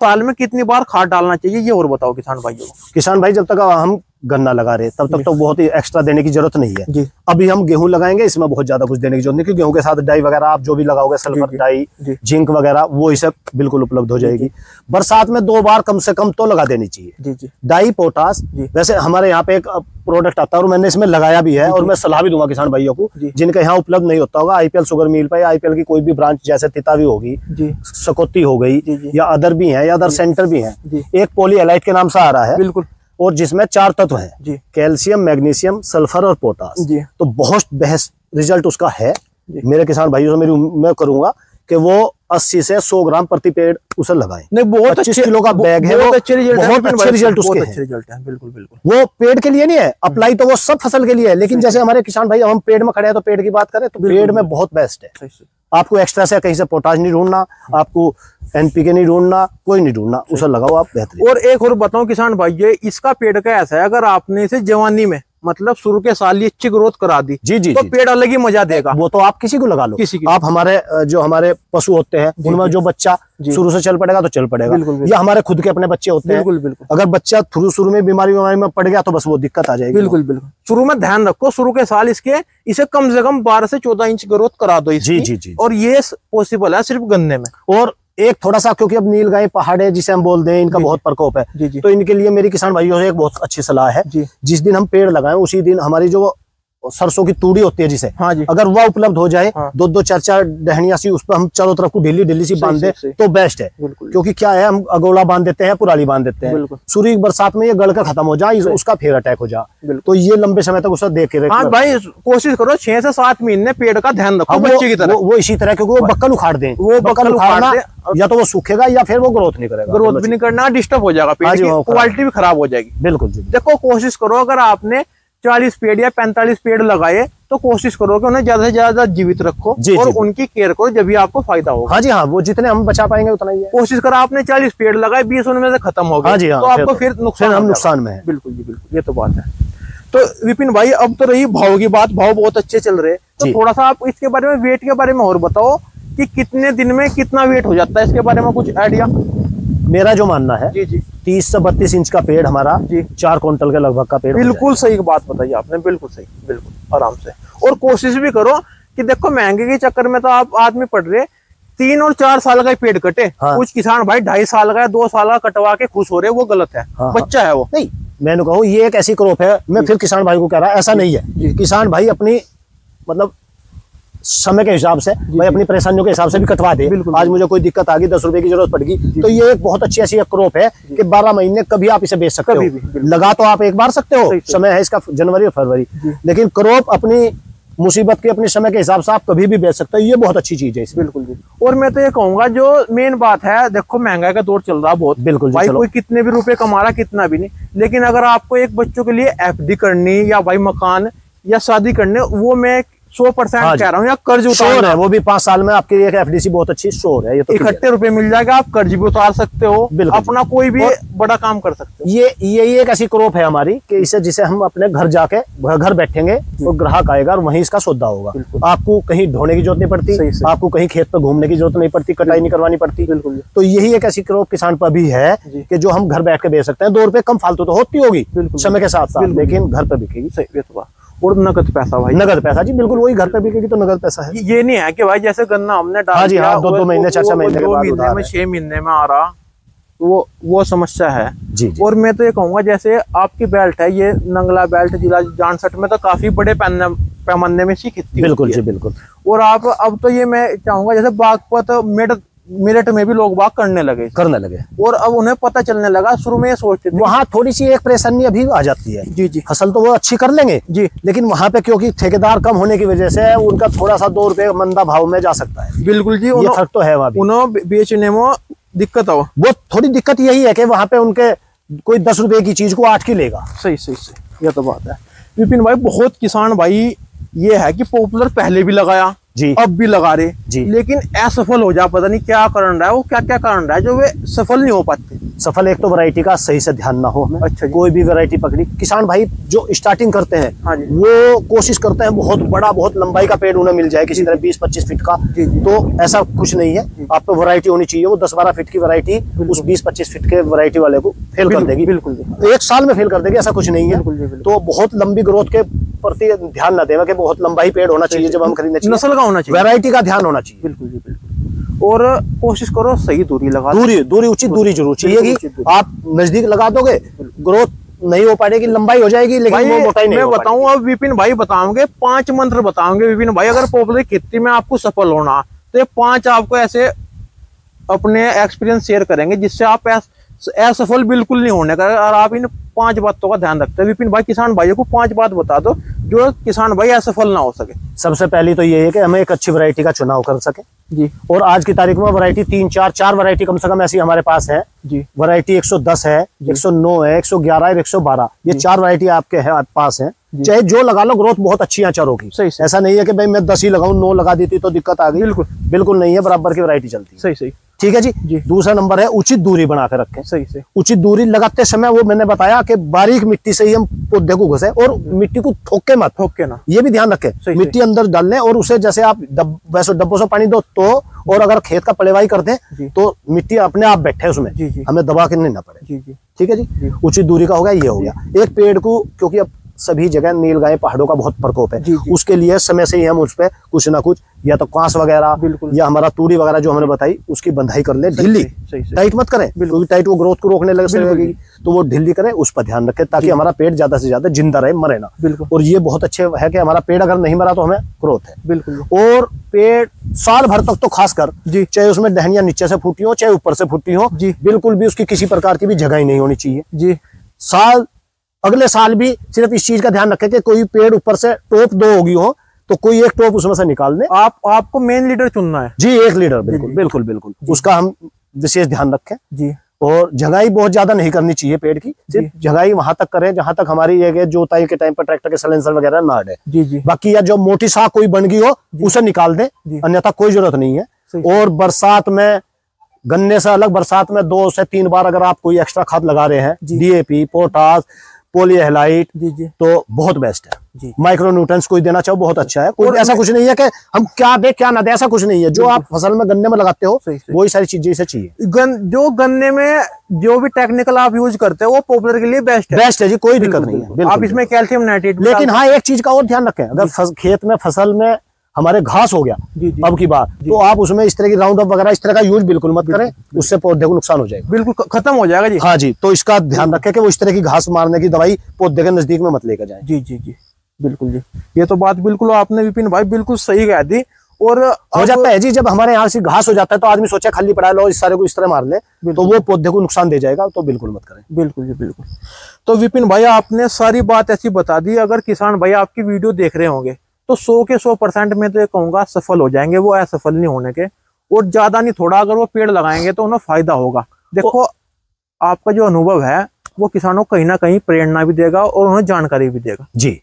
साल में कितनी बार खाद डालना चाहिए ये और बताओ किसान भाइयों को। किसान भाई जब तक हम गन्ना लगा रहे तब तक तो बहुत ही एक्स्ट्रा देने की जरूरत नहीं है जी। अभी हम गेहूं लगाएंगे, इसमें बहुत ज्यादा कुछ देने की जरूरत नहीं, क्योंकि गेहूं के साथ डाई वगैरह आप जो भी लगाओगे, सल्फर डाई, जिंक वगैरह, वो इसे बिल्कुल उपलब्ध हो जाएगी। बरसात में 2 बार कम से कम तो लगा देनी चाहिए डाई, पोटास। वैसे हमारे यहाँ पे एक प्रोडक्ट आता है और मैंने इसमें लगाया भी है, और मैं सलाह भी दूंगा किसान भाइयों को जिनके यहाँ उपलब्ध नहीं होता होगा। आईपीएल शुगर मिल पे, आईपीएल की कोई भी ब्रांच जैसे तितावी होगी, सकोती हो गई, या अदर भी है, या अदर सेंटर भी है, एक पॉलीएलाइट के नाम से आ रहा है बिल्कुल, और जिसमें 4 तत्व हैं, कैल्शियम, मैग्नीशियम, सल्फर और पोटास। तो बहुत बेस्ट रिजल्ट उसका है। मेरे किसान भाइयों से मैं करूंगा कि वो 80 से 100 ग्राम प्रति पेड़ उसे लगाएं। नहीं, बहुत 25 किलो का बैग है, बहुत अच्छे रिजल्ट उसके हैं। बिल्कुल। वो पेड़ के लिए नहीं है, अप्लाई तो वो सब फसल के लिए है, लेकिन जैसे हमारे किसान भाई, हम पेड़ में खड़े हैं तो पेड़ की बात करें तो पेड़ में बहुत बेस्ट है। आपको एक्स्ट्रा से कहीं से पोटाश नहीं ढूंढना, आपको एनपीके नहीं ढूंढना, कोई नहीं ढूंढना, उसे लगाओ आप बेहतरीन। और एक और बताऊं किसान भाई, इसका पेड़ का ऐसा है, अगर आपने इसे जवानी में मतलब शुरू के साल ही अच्छी ग्रोथ करा दी तो पेड़ अलग ही मजा देगा। वो तो आप किसी को लगा लो, आप हमारे जो हमारे पशु होते हैं उनमें जो बच्चा शुरू से चल पड़ेगा तो चल पड़ेगा, या हमारे खुद के अपने बच्चे होते हैं, अगर बच्चा शुरू में बीमारी में पड़ गया तो बस वो दिक्कत आ जाएगी। बिल्कुल। शुरू में ध्यान रखो, शुरू के साल इसे कम से कम 12 से 14 इंच ग्रोथ करा दो इसकी। जी। और ये पॉसिबल है सिर्फ गन्ने में। और एक थोड़ा सा, क्योंकि अब नीलगाय पहाड़े जिसे हम बोलते हैं, इनका बहुत प्रकोप है, तो इनके लिए मेरी किसान भाइयों से एक बहुत अच्छी सलाह है। जिस दिन हम पेड़ लगाएं उसी दिन हमारी जो सरसों की तूड़ी होती है जिसे, अगर वह उपलब्ध हो जाए, 2-2, 4-4 डहनिया सी, उस पर हम चारों तरफ को ढीली सी बांध दे तो बेस्ट है। क्योंकि क्या है, हम अगोला बांध देते हैं, पुराली बांध देते हैं, सूर्य की बरसात में ये गल कर खत्म हो जाए, उसका फिर अटैक हो जाए, तो ये लंबे समय तक उसे देख के रखें। भाई कोशिश करो 6 से 7 महीने पेड़ का ध्यान रखो बच्चे की तरह। वो इसी तरह, क्योंकि वो बक्कल उखाड़ दें, वो बक्कल उखाड़ना या तो वो सूखेगा या फिर वो ग्रोथ नहीं करेगा, ग्रोथ भी नहीं करना, डिस्टर्ब हो जाएगा, पेड़ की क्वालिटी भी खराब हो जाएगी। बिल्कुल। देखो कोशिश करो, अगर आपने 40 पेड़ या 45 पेड़ लगाए तो कोशिश करो कि उन्हें ज्यादा से ज्यादा जीवित रखो और उनकी केयर करो, जब भी आपको फायदा होगा। हाँ जी हाँ, वो जितने हम बचा पाएंगे उतना ही है। कोशिश करो, आपने 40 पेड़ लगाए, 20 उनमें से खत्म हो गए, हाँ जी हाँ, तो आपको फिर नुकसान में है। बिल्कुल जी बिल्कुल, ये तो बात है। तो विपिन भाई, अब तो रही भाव की बात, भाव बहुत अच्छे चल रहे हैं, तो थोड़ा सा आप इसके बारे में, वेट के बारे में और बताओ कि कितने दिन में कितना वेट हो जाता है, इसके बारे में कुछ आइडिया। मेरा जो मानना है, 30 से 32 इंच का पेड़ हमारा 4 क्विंटल के लगभग का पेड़। बिल्कुल सही बात बताई आपने, बिल्कुल सही, बिल्कुल आराम से। और कोशिश भी करो कि देखो, महंगे के चक्कर में तो आप आदमी पड़ रहे, 3 और 4 साल का पेड़ कटे। कुछ किसान भाई 2.5 साल का, 2 साल का कटवा के खुश हो रहे, वो गलत है। बच्चा है वो। नहीं, मैंने कहूँ ये एक ऐसी क्रॉप है, मैं फिर किसान भाई को कह रहा, ऐसा नहीं है। किसान भाई अपनी मतलब समय के हिसाब से, भाई अपनी परेशानियों के हिसाब से भी कटवा दे। आज मुझे कोई दिक्कत आ गई, 10 रुपए की जरूरत पड़ गई, तो ये एक बहुत अच्छी ऐसी क्रॉप है कि 12 महीने कभी आप इसे बेच सकते हो। लगा तो आप एक बार सकते हो, समय है इसका जनवरी और फरवरी, लेकिन क्रॉप अपनी मुसीबत के, अपने समय के हिसाब से आप कभी भी बेच सकते हो। ये बहुत अच्छी चीज है इसमें। बिल्कुल। और मैं तो ये कहूंगा, जो मेन बात है, देखो महंगाई का दौर चल रहा है बहुत। बिल्कुल भाई, कोई कितने भी रुपए कमा रहा, कितना भी नहीं, लेकिन अगर आपको एक बच्चों के लिए FD करनी, या भाई मकान या शादी करने, वो मैं 100% कह रहा हूँ, या कर्ज उतारना है, वो भी 5 साल में आपके लिए FDC बहुत अच्छी श्योर है। ये तो इकट्ठे रुपए मिल जाएगा, आप कर्ज भी उतार सकते हो, अपना कोई भी बड़ा काम कर सकते हो। ये एक ऐसी क्रॉप है हमारी कि इसे, जिसे हम अपने घर जाके घर बैठेंगे तो ग्राहक आएगा और वहीं इसका सौदा होगा। आपको कहीं ढोने की जरूरत नहीं पड़ती, आपको कहीं खेत पर घूमने की जरूरत नहीं पड़ती, कटाई नहीं करवानी पड़ती। तो यही एक ऐसी क्रॉप किसान पर भी है कि जो हम घर बैठ के बेच सकते हैं। 2 रुपए कम फालतू तो होती होगी समय के साथ साथ, लेकिन घर पर बिकेगी। और नगद पैसा भाई, नगद पैसा जी बिल्कुल, वही घर पे बिकेगी तो नगद पैसा है। ये नहीं है कि भाई जैसे गन्ना हमने डाल, हाँ जी हाँ, 2-2 महीने 4-4 महीने के बाद 6 महीने में आ रहा, वो समस्या है जी। और मैं तो ये कहूंगा, जैसे आपकी बेल्ट है, ये नंगला बेल्ट जिला जानसठ में तो काफी बड़े पैमाने में सी खेती। बिल्कुल जी बिल्कुल। और आप अब तो ये मैं चाहूंगा, जैसे बागपत मेरठ में भी लोग बाग करने लगे, और अब उन्हें पता चलने लगा। शुरू में ये सोचते थे, वहाँ थोड़ी सी एक परेशानी अभी आ जाती है जी। फसल तो वो अच्छी कर लेंगे जी, लेकिन वहाँ पे क्योंकि ठेकेदार कम होने की वजह से उनका थोड़ा सा 2 रुपए मंदा भाव में जा सकता है। बिल्कुल जी, ये फर्क तो है। वहाँ उन्हें बेचने में दिक्कत हो, वो थोड़ी दिक्कत यही है कि वहाँ पे उनके कोई 10 रुपए की चीज को 8 की लेगा। सही, ये तो बात है। विपिन भाई, बहुत किसान भाई ये है कि पॉपुलर पहले भी लगाया, जी, अब भी लगा रहे जी, लेकिन असफल हो जा, पता नहीं क्या कारण रहा है, वो क्या क्या कारण रहा है जो वे सफल नहीं हो पाते। सफल एक तो वैरायटी का सही से ध्यान ना हो हमें। अच्छा, कोई भी वैरायटी पकड़ी, किसान भाई जो स्टार्टिंग करते हैं, हाँ जी, वो कोशिश करते हैं बहुत बड़ा, बहुत लंबाई का पेड़ उन्हें मिल जाए, किसी तरह 20-25 फीट का। जी, जी, तो ऐसा कुछ नहीं है, आपको वैरायटी होनी चाहिए। वो 10-12 फीट की वैरायटी उस 20-25 फीट के वैरायटी वाले को फेल कर देगी, बिल्कुल, एक साल में फेल कर देगी, ऐसा कुछ नहीं है। तो बहुत लंबी ग्रोथ के प्रति ध्यान ना देना कि बहुत लंबा ही पेड़ होना चाहिए जब हम खरीदने चाहिए, नस्ल का होना चाहिए, वैरायटी का ध्यान होना चाहिए। बिल्कुल जी, बिल्कुल। और कोशिश करो सही दूरी लगा, दूरी उचित दूरी जरूर चाहिए कि आप नजदीक लगा दोगे, ग्रोथ नहीं हो पाएगी, लंबाई हो जाएगी लेकिन वो मोटाई नहीं। मैं बताऊं अब विपिन भाई बताओगे 5 मंत्र बताओगे विपिन भाई, अगर पॉपुलर खेती में आपको सफल होना तो ये 5 आपको ऐसे अपने एक्सपीरियंस शेयर करेंगे जिससे आप असफल बिल्कुल नहीं होने का। और आप इन 5 बातों का ध्यान रखते हैं विपिन भाई, किसान भाइयों को 5 बात बता दो जो किसान भाई असफल ना हो सके। सबसे पहली तो ये है कि हमें एक अच्छी वैरायटी का चुनाव कर सके जी, और आज की तारीख में वैरायटी 3-4 वैरायटी कम से कम ऐसी हमारे पास है जी। वैरायटी 110 है, 109 है, 111 है, 112, ये 4 वैरायटी आपके है पास है। चाहे जो लगा लो, ग्रोथ बहुत अच्छी यहाँ होगी। ऐसा नहीं है कि भाई मैं 10 ही लगाऊं, 9 लगा देती तो दिक्कत आ गई, बिल्कुल नहीं है, बराबर की वैरायटी चलती है। सही ठीक है जी। दूसरा नंबर है उचित दूरी बना के रखें। सही उचित दूरी लगाते समय वो मैंने बताया कि बारीक मिट्टी से ही हम पौधे को घुसे और मिट्टी को ठोके ना, ये भी ध्यान रखें। मिट्टी अंदर डालने और उसे जैसे आप वैसे डब्बों से पानी दो तो, और अगर खेत का पलेवाई कर दें तो मिट्टी अपने आप बैठे उसमें, हमें दबा के नहीं ना पड़े। ठीक है जी। उचित दूरी का हो गया, ये हो गया। एक पेड़ को, क्योंकि अब सभी जगह नीलगाय पहाड़ों का बहुत प्रकोप है, उसके लिए समय से ही हम उस पर कुछ ना कुछ, या तो कांस वगैरह या हमारा तूड़ी वगैरह जो हमने बताई उसकी बंधाई कर ले, ढीली, टाइट मत करें क्योंकि टाइट वो ग्रोथ को रोकने लगेगी, तो वो ढीली करें, उस पर ध्यान रखें ताकि हमारा पेड़ ज्यादा से ज्यादा जिंदा रहे, मरे ना। और ये बहुत अच्छे है कि हमारा पेड़ अगर नहीं मरा तो हमें ग्रोथ है। बिल्कुल। और पेड़ साल भर तक तो खासकर, चाहे उसमें टहनियां नीचे से फूटी हो चाहे ऊपर से फूटी हो, बिल्कुल भी उसकी किसी प्रकार की भी जगह ही नहीं होनी चाहिए जी। अगले साल भी सिर्फ इस चीज का ध्यान रखें कि कोई पेड़ ऊपर से टॉप 2 होगी हो तो कोई एक टॉप उसमें से निकाल दे। आपको मेन लीडर चुनना है जी, एक लीडर, बिल्कुल उसका हम विशेष ध्यान रखें जी। और जगाई बहुत ज्यादा नहीं करनी चाहिए पेड़ की, सिर्फ जगाई वहां तक करें जहां तक हमारी ये जोताई के टाइम पर ट्रैक्टर के सलेंसर वगैरह ना अड़े जी। बाकी या जो मोटी शाख कोई बन गई हो उसे निकाल दे, अन्यथा कोई जरूरत नहीं है। और बरसात में गन्ने से अलग बरसात में 2 से 3 बार अगर आप कोई एक्स्ट्रा खाद लगा रहे हैं, DAP, पोटास, पॉलीहेलाइट, तो बहुत बेस्ट है। माइक्रो न्यूट्रिएंट्स कोई देना चाहो बहुत अच्छा है। कोई ऐसा कुछ नहीं है कि हम क्या दे क्या ना दे, ऐसा कुछ नहीं है। जो आप फसल में गन्ने में लगाते हो वही सारी चीजें इसे चाहिए। जो गन्ने में जो भी टेक्निकल आप यूज करते हो वो पॉपुलर के लिए बेस्ट है जी, कोई दिक्कत नहीं है। आप इसमें कैल्शियम नाइट्रेट, लेकिन हाँ एक चीज का और ध्यान रखें, अगर खेत में फसल में हमारे घास हो गया अब की बात, तो आप उसमें इस तरह की राउंड अप वगैरह इस तरह का यूज बिल्कुल मत करें, उससे पौधे को नुकसान हो जाएगा, बिल्कुल खत्म हो जाएगा जी। हाँ जी, तो इसका ध्यान रखें कि वो इस तरह की घास मारने की दवाई पौधे के नजदीक में मत लेकर जाए। जी बिल्कुल जी। ये तो बात बिल्कुल आपने विपिन भाई बिल्कुल सही कह दी। और हो जाता है जी, जब हमारे यहाँ से घास हो जाता है तो आदमी सोचा खाली पड़ा लो इस सारे को इस तरह मार ले तो वो पौधे को नुकसान दे जाएगा, तो बिल्कुल मत करें। बिल्कुल जी बिल्कुल। तो विपिन भाई आपने सारी बात ऐसी बता दी, अगर किसान भाई आपकी वीडियो देख रहे होंगे तो 100 के 100% में तो ये कहूंगा सफल हो जाएंगे, वो असफल नहीं होने के। और ज्यादा नहीं थोड़ा अगर वो पेड़ लगाएंगे तो उन्हें फायदा होगा। देखो आपका जो अनुभव है वो किसानों को कहीं ना कहीं प्रेरणा भी देगा और उन्हें जानकारी भी देगा जी।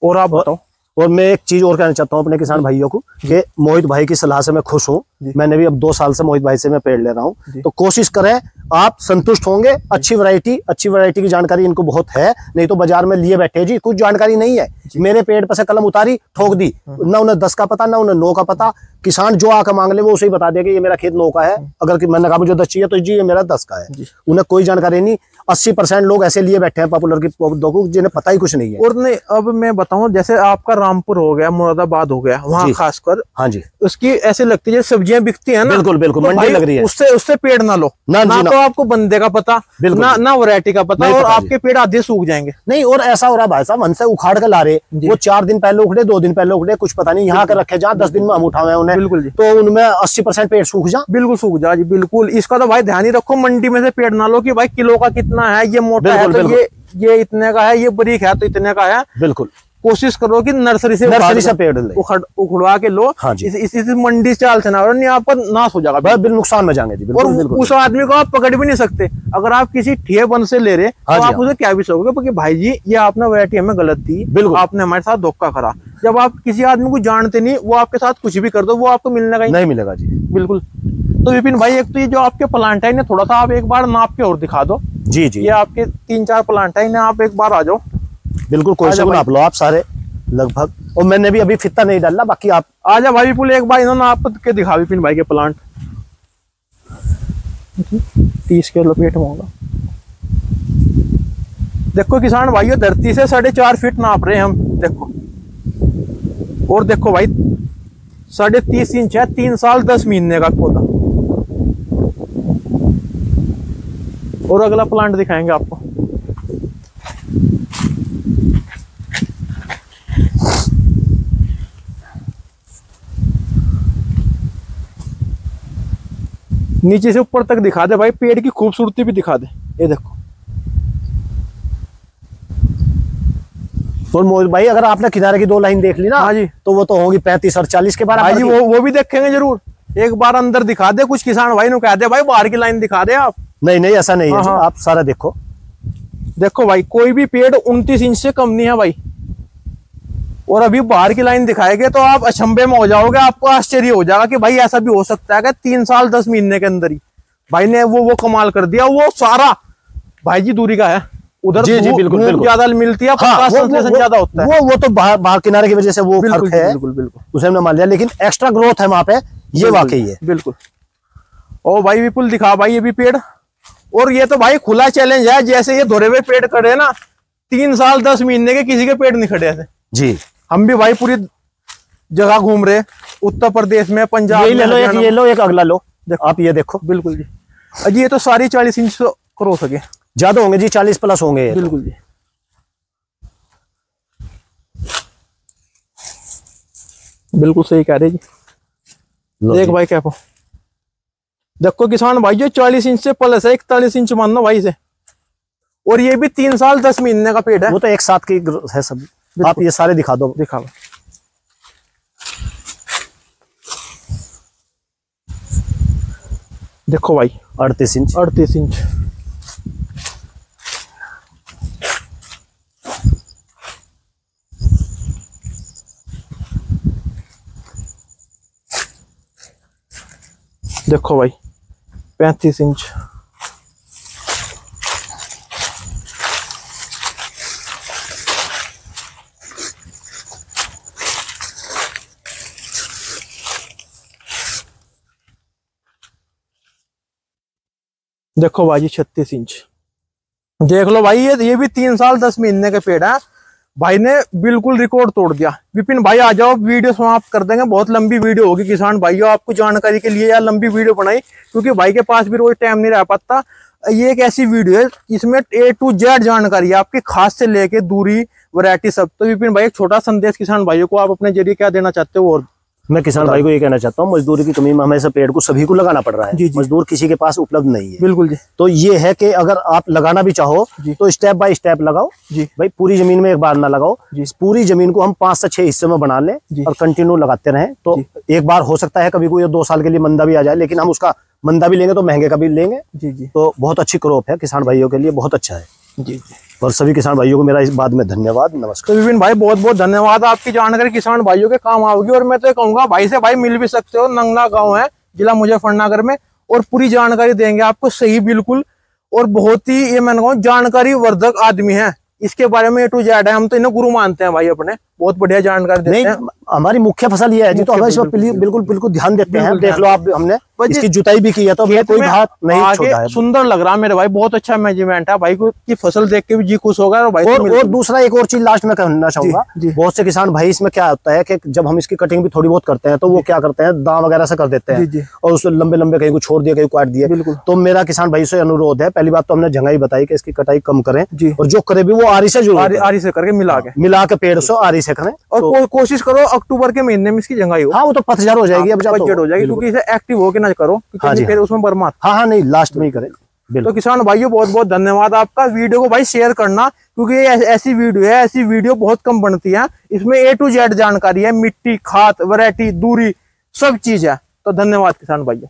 और आप बताओ। और मैं एक चीज और कहना चाहता हूँ अपने किसान भाइयों को कि मोहित भाई की सलाह से मैं खुश हूँ। मैंने भी अब 2 साल से मोहित भाई से मैं पेड़ ले रहा हूँ, तो कोशिश करें आप संतुष्ट होंगे। अच्छी वैरायटी की जानकारी इनको बहुत है, नहीं तो बाजार में लिए बैठे जी कुछ जानकारी नहीं है। मेरे पेड़ पर से कलम उतारी ठोक दी, ना उन्हें 10 का पता ना उन्हें 9 का पता। किसान जो आकर मांग ले वो उसे ही बता देगा ये मेरा खेत 9 का है, अगर मैंने कहा मुझे 10 चाहिए तो जी ये मेरा 10 का है। उन्हें कोई जानकारी नहीं। 80% लोग ऐसे लिए बैठे हैं पॉपुलर की पौधों को जिन्हें पता ही कुछ नहीं है। और नहीं, अब मैं बताऊं जैसे आपका रामपुर हो गया, मुरादाबाद हो गया, वहाँ खासकर हाँ जी उसकी ऐसे लगती है सब्जियां बिकती है ना, बिल्कुल तो मंडी लग रही है, उससे पेड़ ना लो ना तो आपको बंदे का पता ना वैरायटी का पता, और आपके पेड़ आधे सूख जाएंगे। नहीं, और ऐसा हो रहा भाई साहब, हमसे उखाड़ कर ला रहे वो 4 दिन पहले उखड़े 2 दिन पहले उखड़े, कुछ पता नहीं यहाँ कर रखे जहाँ 10 दिन में हम उठाए उन्हें, बिल्कुल तो उनमें 80% पेड़ सूख जा, बिल्कुल सूख जा जी बिल्कुल। इसका तो भाई ध्यान ही रखो, मंडी में से पेड़ ना लो कि भाई किलो का कितना है, ये मोटा है तो ये इतने का है, ये बारीक है तो इतने का है, बिल्कुल कोशिश करो कि नर्सरी से पेड़ ले उखड़वा के लो। हाँ जी। इस मंडी चाल से ना यहाँ पर नाश हो जाएगा, बिल्कुल नुकसान में जाएंगे जी। और उस आदमी को आप पकड़ भी नहीं सकते। अगर आप किसी ठेके बंद से ले रहे तो आप उसे क्या भी सोचोगे, क्योंकि भाई जी ये आपने वैरायटी हमें गलत दी, बिल्कुल आपने हमारे साथ धोखा करा। जब आप किसी आदमी को जानते नहीं, वो आपके साथ कुछ भी कर दो, वो आपको मिलने का नहीं मिलेगा जी। बिल्कुल। तो विपिन भाई, एक तो ये जो आपके प्लांट है इन्हें थोड़ा सा आप एक बार नाप के और दिखा दो। जी जी, ये आपके 3-4 प्लांट है, इन्हें आप एक बार आ जाओ। बिल्कुल, कोई से नाप लो आप सारे लगभग। और मैंने भी अभी फित्ता नहीं डाला, बाकी आप आ जाओ भाई विपुल, एक बार इन्होंने आप के दिखा विपिन भाई के प्लांट। 30 किलो पेट में होगा। देखो किसान भाइयों, धरती से 4.5 फीट नाप रहे हैं हम, देखो। और देखो भाई 30.5 इंच है, 3 साल 10 महीने का पौधा। और अगला प्लांट दिखाएंगे आपको। नीचे से ऊपर तक दिखा दे भाई, पेड़ की खूबसूरती भी दिखा दे। ये देखो। और मोहित भाई, अगर आपने किनारे की 2 लाइन देख ली ना, हाँ जी, तो वो तो होंगी 35 और 40 के बराबर। हाँ जी, वो भी देखेंगे जरूर। एक बार अंदर दिखा दे, कुछ किसान भाई ने कह दे भाई बाहर की लाइन दिखा दे आप। नहीं नहीं, ऐसा नहीं है। हाँ। आप सारा देखो। देखो भाई, कोई भी पेड़ 29 इंच से कम नहीं है भाई। और अभी बाहर की लाइन दिखाएंगे तो आप अचंभे में हो जाओगे, आपको आश्चर्य हो जाएगा कि भाई ऐसा भी हो सकता है कि 3 साल 10 महीने के अंदर ही भाई ने वो कमाल कर दिया। वो सारा भाई जी दूरी का है, उधर जी जी, बिल्कुल ज्यादा मिलती है, संश्लेषण ज्यादा होता है। वो तो बाहर किनारे की वजह से वो फर्क है, बिल्कुल बिल्कुल, उसे हमने मान लिया, लेकिन एक्स्ट्रा ग्रोथ है वहां पे, ये वाकई है। बिल्कुल। ओ भाई विपुल, दिखा भाई ये भी पेड़। और ये तो भाई खुला चैलेंज है, जैसे ये धोरे हुए पेड़ खड़े ना, 3 साल 10 महीने के किसी के पेड़ नहीं खड़े थे जी। हम भी भाई पूरी जगह घूम रहे, उत्तर प्रदेश में, पंजाब में। ले लो, एक ये लो, एक अगला लो, आप ये देखो। बिल्कुल जी। अजी ये तो सारी 40 इंच क्रॉस हो गए, ज्यादा होंगे जी, 40 प्लस होंगे। बिल्कुल जी। बिल्कुल सही कह रहे जी। देख भाई क्या देखो किसान भाई, जो 40 इंच से प्लस है, 41 इंच मानना भाई से। और ये भी 3 साल 10 महीने का पेड़ है। वो तो एक साथ की है सब। आप ये सारे दिखा दो, दिखाओ। देखो भाई 38 इंच, 38 इंच। देखो भाई 35 इंच। देखो भाई 36 इंच। देख लो भाई, ये भी 3 साल 10 महीने के पेड़ है। भाई ने बिल्कुल रिकॉर्ड तोड़ दिया। विपिन भाई आ जाओ, वीडियो समाप्त कर देंगे, बहुत लंबी वीडियो होगी किसान भाइयों। आपको जानकारी के लिए यार लंबी वीडियो बनाई, क्योंकि भाई के पास भी रोज टाइम नहीं रह पाता। ये एक ऐसी वीडियो है इसमें A to Z जानकारी है आपकी, खास से लेके दूरी, वैरायटी सब। तो विपिन भाई एक छोटा संदेश किसान भाइयों को आप अपने जरिए क्या देना चाहते हो? और मैं किसान भाई को ये कहना चाहता हूँ, मजदूरी की कमी में हमेशा पेड़ को सभी को लगाना पड़ रहा है। मजदूर किसी के पास उपलब्ध नहीं है। बिल्कुल जी। तो ये है कि अगर आप लगाना भी चाहो तो स्टेप बाय स्टेप लगाओ जी भाई, पूरी जमीन में एक बार ना लगाओ। इस पूरी जमीन को हम 5 से 6 हिस्सों में बना लें और कंटिन्यू लगाते रहें। तो एक बार हो सकता है कभी कोई 2 साल के लिए मंदा भी आ जाए, लेकिन हम उसका मंदा भी लेंगे तो महंगे का भी लेंगे जी। तो बहुत अच्छी क्रॉप है, किसान भाइयों के लिए बहुत अच्छा है जी। और सभी किसान भाइयों को मेरा इस बात में धन्यवाद, नमस्कार। तो विपिन भाई बहुत बहुत धन्यवाद, आपकी जानकारी किसान भाइयों के काम आओगी। और मैं तो कहूंगा भाई से भाई मिल भी सकते हो, नंगना गांव है, जिला मुजफ्फरनगर में, और पूरी जानकारी देंगे आपको सही बिल्कुल। और बहुत ही ये मैंने कहूँ जानकारी वर्धक आदमी है, इसके बारे में A to Z है। हम तो इन्हें गुरु मानते हैं भाई अपने, बहुत बढ़िया जानकारी देते हैं। हमारी मुख्य फसल ये है जी, तो हम इस पर बिल्कुल ध्यान देते हैं। देख लो आप, हमने इसकी जुताई भी की है, तो कोई भाग नहीं छोड़ा है। सुंदर लग रहा मेरे भाई, बहुत अच्छा मैनेजमेंट है भाई को, की फसल देख के भी जी खुश होगा। और दूसरा एक और चीज लास्ट में कहना चाहूंगा, बहुत से किसान भाई इसमें क्या होता है कि जब हम इसकी कटिंग भी थोड़ी बहुत करते हैं तो वो क्या करते हैं, दांव वगैरह से कर देते हैं और उससे लंबे लंबे कहीं को छोड़ दिया, कहीं काट दिया। तो मेरा किसान भाई से अनुरोध है, पहली बात तो हमने झंगाई बताई कि इसकी कटाई कम करें, और जो करे भी वो आरी से जरूर, आरी से करके मिला के पेड़ से आरी से करें। और कोशिश करो अक्टूबर के महीने में इसकी जंगाई हो। हाँ, वो तो पतझड़ हो जाएगी, पतझड़ हो जाएगी, क्योंकि इसे एक्टिव होके ना करो, फिर उसमें बर्बाद। हाँ नहीं, लास्ट में ही करें। तो किसान भाइयों बहुत बहुत धन्यवाद आपका। वीडियो को भाई शेयर करना, क्योंकि ये ऐसी वीडियो है, ऐसी वीडियो बहुत कम बनती है। इसमें A to Z जानकारी है, मिट्टी, खाद, वैरायटी, दूरी, सब चीज है। तो धन्यवाद किसान भाइयों।